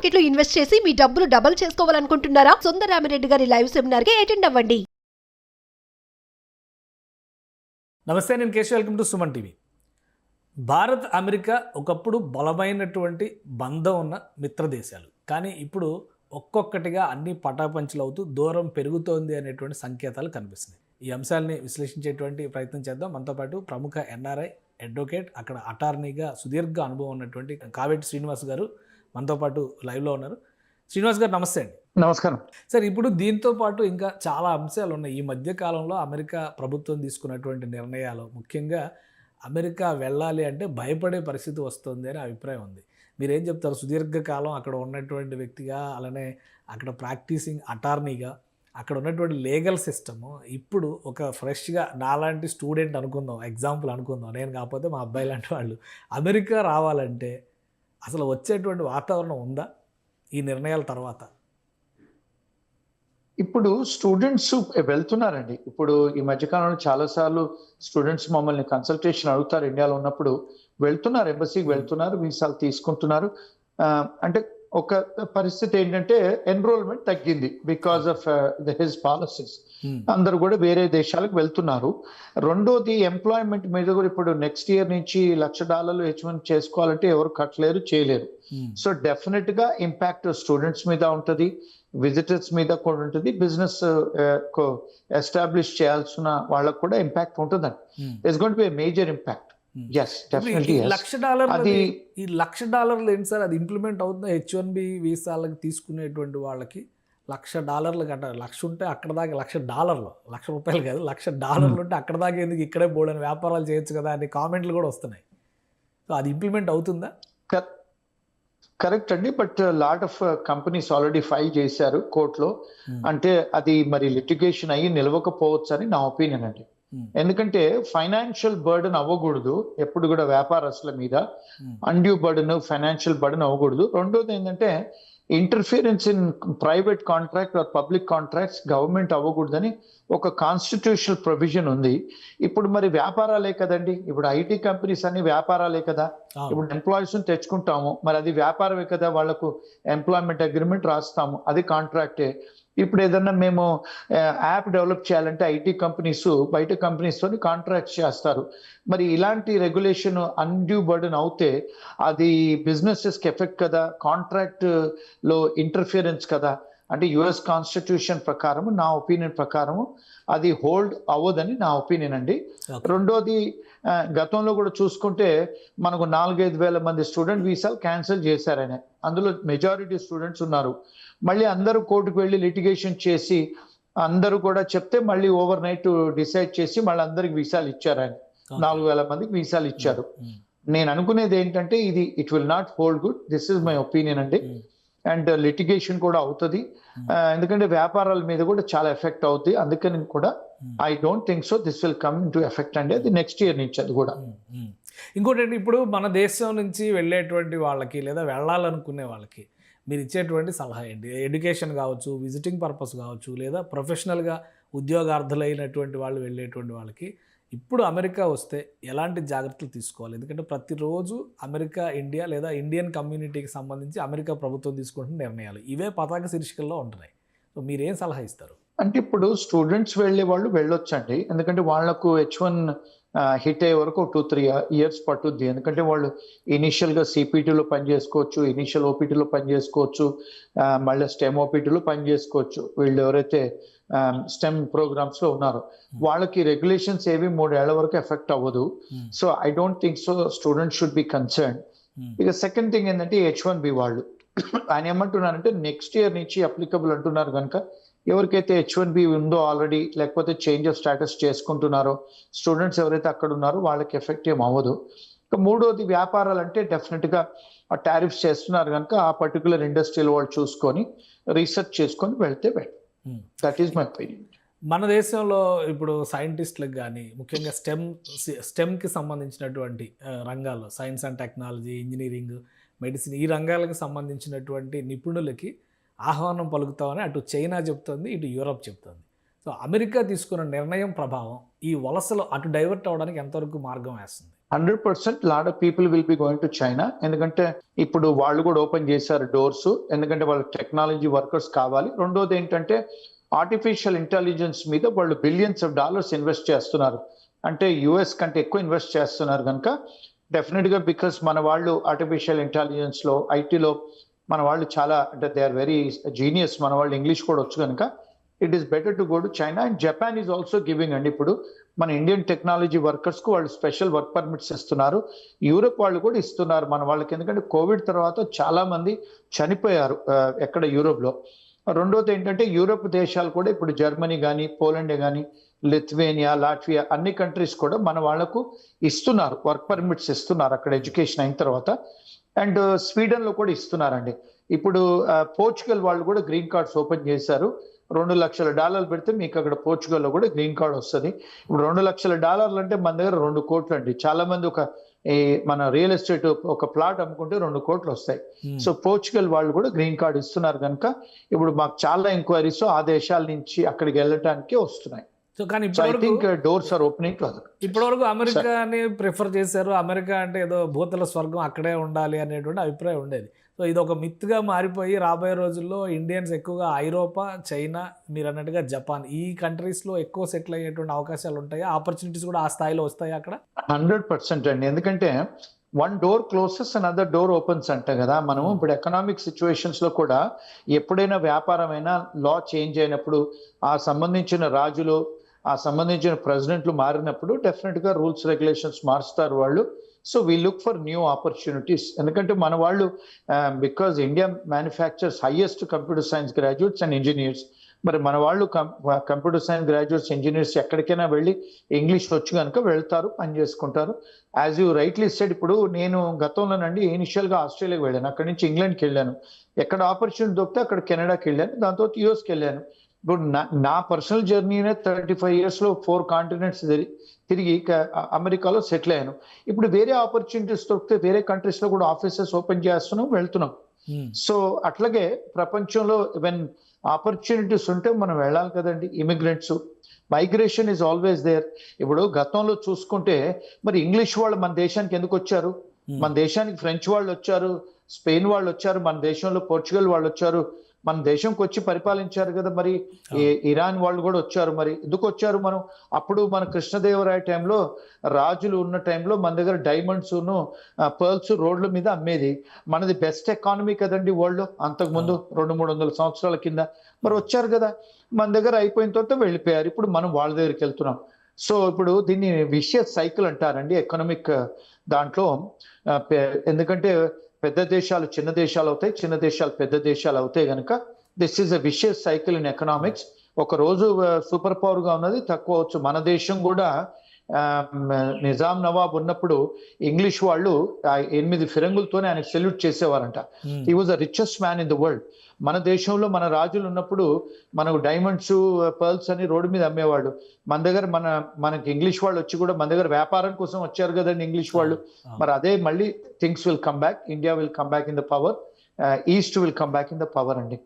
మార్కెట్లో ఇన్వెస్ట్ చేసి మీ డబ్బులు డబుల్ చేసుకోవాలనుకుంటున్నారా? సుందరరామిరెడ్డి గారి లైవ్ సెమినార్ కి అటెండ్ అవ్వండి. నమస్తే, నేను Keshav. Welcome to Suman TV. Bharat America ఒకప్పుడు బలమైనటువంటి బంధం ఉన్న మిత్ర దేశాలు, కానీ ఇప్పుడు ఒక్కొక్కటిగా అన్ని పటాపంచలు అవుతూ దూరం పెరుగుతోంది అనేటువంటి సంకేతాలు కనిపిస్తున్నాయి. ఈ అంశాలని విశ్లేషించేటువంటి ప్రయత్నం చేద్దాం. మనతో పాటు ప్రముఖ ఎన్ఆర్ఐ అడ్వకేట్, అక్కడ అటార్నీగా సుదీర్ఘ అనుభవం ఉన్నటువంటి కావేటి శ్రీనివాస్ గారు మనతో పాటు లైవ్లో ఉన్నారు. శ్రీనివాస్ గారు నమస్తే అండి. నమస్కారం సార్. ఇప్పుడు దీంతో పాటు ఇంకా చాలా అంశాలు ఉన్నాయి. ఈ మధ్య కాలంలో అమెరికా ప్రభుత్వం తీసుకున్నటువంటి నిర్ణయాలు, ముఖ్యంగా అమెరికా వెళ్ళాలి అంటే భయపడే పరిస్థితి వస్తుంది అనే అభిప్రాయం ఉంది. మీరేం చెప్తారు? సుదీర్ఘకాలం అక్కడ ఉన్నటువంటి వ్యక్తిగా, అలానే అక్కడ ప్రాక్టీసింగ్ అటార్నీగా, అక్కడ ఉన్నటువంటి లీగల్ సిస్టము ఇప్పుడు ఒక ఫ్రెష్గా నాలాంటి స్టూడెంట్ అనుకుందాం, ఎగ్జాంపుల్ అనుకుందాం, నేను కాకపోతే మా అబ్బాయి లాంటి వాళ్ళు అమెరికా రావాలంటే అసలు వచ్చేటువంటి వాతావరణం ఉందా ఈ నిర్ణయాల తర్వాత? ఇప్పుడు స్టూడెంట్స్ వెళ్తున్నారండి. ఇప్పుడు ఈ మధ్యకాలంలో చాలాసార్లు స్టూడెంట్స్ మమ్మల్ని కన్సల్టేషన్ అడుగుతారు. ఇండియాలో ఉన్నప్పుడు వెళ్తున్నారు, ఎంబసీకి వెళ్తున్నారు, వీసాలు తీసుకుంటున్నారు. అంటే ఒక పరిస్థితి ఏంటంటే ఎన్రోల్మెంట్ తగ్గింది బికాస్ ఆఫ్ హిస్ పాలసీస్. అందరూ కూడా వేరే దేశాలకు వెళ్తున్నారు. రెండోది, ఎంప్లాయ్మెంట్ మీద కూడా ఇప్పుడు నెక్స్ట్ ఇయర్ నుంచి $1,00,000 H1 చేసుకోవాలంటే ఎవరు కట్టలేరు, చేయలేరు. సో డెఫినెట్ గా ఇంపాక్ట్ స్టూడెంట్స్ మీద ఉంటుంది, విజిటర్స్ మీద కూడా ఉంటుంది, బిజినెస్ ఎస్టాబ్లిష్ చేయాల్సిన వాళ్ళకు కూడా ఇంపాక్ట్ ఉంటుందండి. It's going to be a major impact. $1,00,000 ఈ $1,00,000 ఏంటి సార్? అది ఇంప్లిమెంట్ అవుతుంది H1B వీసాలకు తీసుకునేటువంటి వాళ్ళకి $1,00,000 కట్ట. 1,00,000 ఉంటే అక్కడ దాకా $1,00,000 ₹1,00,000 కాదు, $1,00,000 ఉంటే అక్కడ దాకా ఎందుకు, ఇక్కడే బోల్డని వ్యాపారాలు చేయొచ్చు కదా అని కామెంట్లు కూడా వస్తున్నాయి. సో అది ఇంప్లిమెంట్ అవుతుందా? కరెక్ట్ అండి. But lot of companies already file చేశారు కోర్టులో. అంటే అది మరి లిటిగేషన్ అయ్యి నిలవకపోవచ్చు అని నా ఒపీనియన్ అండి. ఎందుకంటే ఫైనాన్షియల్ బర్డెన్ అవ్వకూడదు ఎప్పుడు కూడా వ్యాపారస్తుల మీద. అన్డ్యూ బర్డెన్, ఫైనాన్షియల్ బర్డెన్ అవ్వకూడదు. రెండోది ఏంటంటే interference in private contract or public contracts government అవ్వకూడదని ఒక కాన్స్టిట్యూషనల్ ప్రొవిజన్ ఉంది. ఇప్పుడు మరి వ్యాపారాలే కదండి, ఇప్పుడు ఐటీ కంపెనీస్ అన్ని వ్యాపారాలే కదా. ఇప్పుడు ఎంప్లాయీస్ తెచ్చుకుంటాము, మరి అది వ్యాపారమే కదా, వాళ్లకు ఎంప్లాయ్మెంట్ అగ్రిమెంట్ రాస్తాము, అది కాంట్రాక్టే. ఇప్పుడు ఏదన్నా మేము యాప్ డెవలప్ చేయాలంటే ఐటీ కంపెనీస్ బయట కంపెనీస్తో కాంట్రాక్ట్ చేస్తారు. మరి ఇలాంటి రెగ్యులేషన్ అన్డ్యూ బర్డెన్ అవుతే అది బిజినెసెస్కి ఎఫెక్ట్ కదా, కాంట్రాక్ట్ లో ఇంటర్ఫియరెన్స్ కదా. అంటే యుఎస్ కాన్స్టిట్యూషన్ ప్రకారం, నా ఒపీనియన్ ప్రకారం అది హోల్డ్ అవ్వదని నా ఒపీనియన్ అండి. రెండోది, గతంలో కూడా చూసుకుంటే మనకు 4-5 వేల మంది స్టూడెంట్ వీసాలు క్యాన్సిల్ చేశారని, అందులో మెజారిటీ స్టూడెంట్స్ ఉన్నారు. మళ్ళీ అందరూ కోర్టుకు వెళ్ళి లిటిగేషన్ చేసి అందరూ కూడా చెప్తే మళ్ళీ ఓవర్ నైట్ డిసైడ్ చేసి మళ్ళీ అందరికి వీసాలు ఇచ్చారు. ఆయన 4,000 మందికి వీసాలు ఇచ్చారు. నేను అనుకునేది ఏంటంటే ఇది it will not hold good. This is my opinion అండి. అండ్ లిటిగేషన్ కూడా అవుతుంది, ఎందుకంటే వ్యాపారాల మీద కూడా చాలా ఎఫెక్ట్ అవుతుంది. అందుకని కూడా I don't think so this will come in to effect అండి. అది నెక్స్ట్ ఇయర్ నుంచి అది కూడా. ఇంకోటి, ఇప్పుడు మన దేశం నుంచి వెళ్ళేటువంటి వాళ్ళకి లేదా వెళ్ళాలనుకునే వాళ్ళకి మీరు ఇచ్చేటువంటి సలహా ఏంటి? ఎడ్యుకేషన్ కావచ్చు, విజిటింగ్ పర్పస్ కావచ్చు, లేదా ప్రొఫెషనల్గా ఉద్యోగార్థులైనటువంటి వాళ్ళు వెళ్ళేటువంటి వాళ్ళకి ఇప్పుడు అమెరికా వస్తే ఎలాంటి జాగ్రత్తలు తీసుకోవాలి? ఎందుకంటే ప్రతిరోజు అమెరికా, ఇండియా లేదా ఇండియన్ కమ్యూనిటీకి సంబంధించి అమెరికా ప్రభుత్వం తీసుకుంటున్న నిర్ణయాలు ఇవే పతాక శీర్షికల్లో ఉంటున్నాయి. సో మీరేం సలహా ఇస్తారు? అంటే ఇప్పుడు స్టూడెంట్స్ వెళ్ళే వాళ్ళు వెళ్ళొచ్చండి, ఎందుకంటే వాళ్లకు H1 హిట్ అయ్యే వరకు 2-3 years పట్టుద్ది. ఎందుకంటే వాళ్ళు ఇనిషియల్గా సిపిటీలో పనిచేసుకోవచ్చు, ఇనిషియల్ ఓపీటీలో పనిచేసుకోవచ్చు, మళ్ళీ స్టెమ్ ఓపీటీలో పనిచేసుకోవచ్చు. వీళ్ళు ఎవరైతే స్టెమ్ ప్రోగ్రామ్స్ లో ఉన్నారో వాళ్ళకి రెగ్యులేషన్స్ ఏవి 3 ఏళ్ల వరకు ఎఫెక్ట్ అవ్వదు. So I don't think so students should be concern. ఇక సెకండ్ థింగ్ ఏంటంటే H1B వాళ్ళు ఆయన ఏమంటున్నారంటే నెక్స్ట్ ఇయర్ నుంచి అప్లికబుల్ అంటున్నారు. కనుక ఎవరికైతే H1B ఉందో ఆల్రెడీ, లేకపోతే చేంజ్ ఆఫ్ స్టేటస్ చేసుకుంటున్నారో స్టూడెంట్స్ ఎవరైతే అక్కడ ఉన్నారో వాళ్ళకి ఎఫెక్ట్ ఏం అవ్వదు. ఇక మూడోది, వ్యాపారాలు అంటే డెఫినెట్ గా టారిఫ్స్ చేస్తున్నారు కనుక ఆ పర్టికులర్ ఇండస్ట్రీలో వాళ్ళు చూసుకొని రీసెర్చ్ చేసుకొని వెళ్తే better. That is my opinion. మన దేశంలో ఇప్పుడు సైంటిస్టులకు కానీ, ముఖ్యంగా స్టెమ్కి సంబంధించినటువంటి రంగాల్లో, science and technology, engineering, medicine, ఈ రంగాలకు సంబంధించినటువంటి నిపుణులకి ఆహ్వానం పలుకుతామని అటు చైనా చెప్తుంది, ఇటు యూరప్ చెప్తుంది. సో అమెరికా తీసుకున్న నిర్ణయం ప్రభావం ఈ వలసలో అటు డైవర్ట్ అవ్వడానికి ఎంతవరకు మార్గం వేస్తుంది? 100% lot of people will be going to China. ఎందుకంటే ఇప్పుడు వాళ్ళు కూడా ఓపెన్ చేశారు డోర్స్, ఎందుకంటే వాళ్ళకి టెక్నాలజీ వర్కర్స్ కావాలి. రెండోది ఏంటంటే ఆర్టిఫిషియల్ ఇంటెలిజెన్స్ మీద వాళ్ళు బిలియన్స్ ఆఫ్ డాలర్స్ ఇన్వెస్ట్ చేస్తున్నారు. అంటే యుఎస్ కంటే ఎక్కువ ఇన్వెస్ట్ చేస్తున్నారు కనుక డెఫినెట్ గా, బికాస్ మన వాళ్ళు ఆర్టిఫిషియల్ ఇంటెలిజెన్స్ లో, ఐటీలో మన వాళ్ళు చాలా, అంటే దే ఆర్ వెరీ జీనియస్. మన వాళ్ళు ఇంగ్లీష్ కూడా వచ్చు కనుక it is better to go to China. And Japan is also giving అండి. ఇప్పుడు మన ఇండియన్ టెక్నాలజీ వర్కర్స్ కు వాళ్ళు స్పెషల్ వర్క్ పర్మిట్స్ ఇస్తున్నారు. యూరోప్ వాళ్ళు కూడా ఇస్తున్నారు మన వాళ్ళకి, ఎందుకంటే కోవిడ్ తర్వాత చాలా మంది చనిపోయారు ఎక్కడ యూరోప్ లో. రెండోది ఏంటంటే యూరోప్ దేశాలు కూడా ఇప్పుడు జర్మనీ కానీ, పోలాండ్ కానీ, లిథువేనియా, లాట్వియా అన్ని కంట్రీస్ కూడా మన వాళ్లకు ఇస్తున్నారు, వర్క్ పర్మిట్స్ ఇస్తున్నారు అక్కడ ఎడ్యుకేషన్ అయిన తర్వాత. అండ్ స్వీడన్ లో కూడా ఇస్తున్నారండి. ఇప్పుడు పోర్చుగల్ వాళ్ళు కూడా గ్రీన్ కార్డ్స్ ఓపెన్ చేశారు. $2 లక్షల పెడితే మీకు అక్కడ పోర్చుగల్ లో కూడా గ్రీన్ కార్డ్ వస్తుంది. ఇప్పుడు $2 లక్షల అంటే మన దగ్గర 2 కోట్లు అండి. చాలా మంది మన రియల్ ఎస్టేట్ ఒక ప్లాట్ అమ్ముకుంటే 2 కోట్లు వస్తాయి. సో పోర్చుగల్ వాళ్ళు కూడా గ్రీన్ కార్డ్ ఇస్తున్నారు కనుక ఇప్పుడు మాకు చాలా ఎంక్వైరీస్ ఆ దేశాల నుంచి అక్కడికి వెళ్ళటానికి వస్తున్నాయి. సో కానీ I think doors are opening to other. ఇప్పటివరకు అమెరికాని ప్రిఫర్ చేశారు. అమెరికా అంటే ఏదో భూతల స్వర్గం, అక్కడే ఉండాలి అనేటువంటి అభిప్రాయం ఉండేది. సో ఇది ఒక మిత్గా మారిపోయి రాబోయే రోజుల్లో ఇండియన్స్ ఎక్కువగా ఐరోపా, చైనా, మీరు అన్నట్టుగా జపాన్, ఈ కంట్రీస్లో ఎక్కువ సెటిల్ అయ్యేటువంటి అవకాశాలు ఉంటాయి. ఆపర్చునిటీస్ కూడా ఆ స్థాయిలో వస్తాయి అక్కడ. 100% అండి. ఎందుకంటే one door closes and other door opens అంట కదా. మనము ఇప్పుడు ఎకనామిక్ సిచ్యువేషన్స్ లో కూడా ఎప్పుడైనా వ్యాపారమైనా లా చేంజ్ అయినప్పుడు, ఆ సంబంధించిన రాజులు, ఆ సంబంధించిన ప్రెసిడెంట్లు మారినప్పుడు డెఫినెట్ గా రూల్స్ రెగ్యులేషన్స్ మారుస్తారు వాళ్ళు. So we look for new opportunities. ఎందుకంటే మన వాళ్ళు because India manufactures highest computer science graduates and engineers. మరి మన వాళ్ళు కంప్యూటర్ సైన్స్ గ్రాడ్యుయేట్స్, ఇంజనీర్స్ ఎక్కడికైనా వెళ్ళి ఇంగ్లీష్ వచ్చు కనుక వెళ్తారు, పని చేసుకుంటారు. యాజ్ యూ రైట్లీ సెడ్, ఇప్పుడు నేను గతంలోనండి ఇనిషియల్ గా ఆస్ట్రేలియాకి వెళ్ళాను, అక్కడి నుంచి ఇంగ్లాండ్కి వెళ్ళాను. ఎక్కడ ఆపర్చునిటీ దొరికితే అక్కడ కెనడాకి వెళ్ళాను, దాంతో యూఎస్కి వెళ్ళాను. ఇప్పుడు నా పర్సనల్ జర్నీనే 35 years లో 4 continents తిరిగి అమెరికాలో సెటిల్ అయ్యాను. ఇప్పుడు వేరే ఆపర్చునిటీస్ దొరికితే వేరే కంట్రీస్ లో కూడా ఆఫీసెస్ ఓపెన్ చేస్తున్నాం, వెళ్తున్నాం. సో అట్లాగే ప్రపంచంలో వెన్ ఆపర్చునిటీస్ ఉంటే మనం వెళ్ళాలి కదండి. Immigrants migration is always there. ఇప్పుడు గతంలో చూసుకుంటే మరి ఇంగ్లీష్ వాళ్ళు మన దేశానికి ఎందుకు వచ్చారు? మన దేశానికి ఫ్రెంచ్ వాళ్ళు వచ్చారు, స్పెయిన్ వాళ్ళు వచ్చారు, మన దేశంలో పోర్చుగల్ వాళ్ళు వచ్చారు, మన దేశంకి వచ్చి పరిపాలించారు కదా. మరి ఇరాన్ వాళ్ళు కూడా వచ్చారు. మరి ఎందుకు వచ్చారు? మనం అప్పుడు మన కృష్ణదేవరాయ టైంలో, రాజులు ఉన్న టైంలో మన దగ్గర డైమండ్స్, పర్ల్స్ రోడ్ల మీద అమ్మేది. మనది బెస్ట్ ఎకానమీ కదండి వరల్డ్ లో, అంతకుముందు 200-300 సంవత్సరాల కింద. మరి వచ్చారు కదా, మన దగ్గర అయిపోయిన తర్వాత వెళ్ళిపోయారు. ఇప్పుడు మనం వాళ్ళ దగ్గరికి వెళ్తున్నాం. సో ఇప్పుడు దీన్ని విషియస్ సైకిల్ అంటారండి ఎకనామిక్ దాంట్లో. ఎందుకంటే పెద్ద దేశాలు చిన్న దేశాలు అవుతాయి, చిన్న దేశాలు పెద్ద దేశాలు అవుతాయి కనుక this is a vicious cycle in economics. ఒక రోజు సూపర్ పవర్ గా ఉన్నది తక్కువ అవచ్చు. మన దేశం కూడా నిజాం నవాబ్ ఉన్నప్పుడు ఇంగ్లీష్ వాళ్ళు 8 ఫిరంగులతోనే ఆయన సెల్యూట్ చేసేవారంట. He was the richest man in the world. మన దేశంలో మన రాజులు ఉన్నప్పుడు మనకు డైమండ్స్, పర్ల్స్ అని రోడ్డు మీద అమ్మేవాళ్ళు. మన దగ్గర మనకి ఇంగ్లీష్ వాళ్ళు వచ్చి కూడా మన దగ్గర వ్యాపారం కోసం వచ్చారు కదండి ఇంగ్లీష్ వాళ్ళు. మరి అదే మళ్ళీ things will come back, India will come back in the power, east will come back in the power అండి.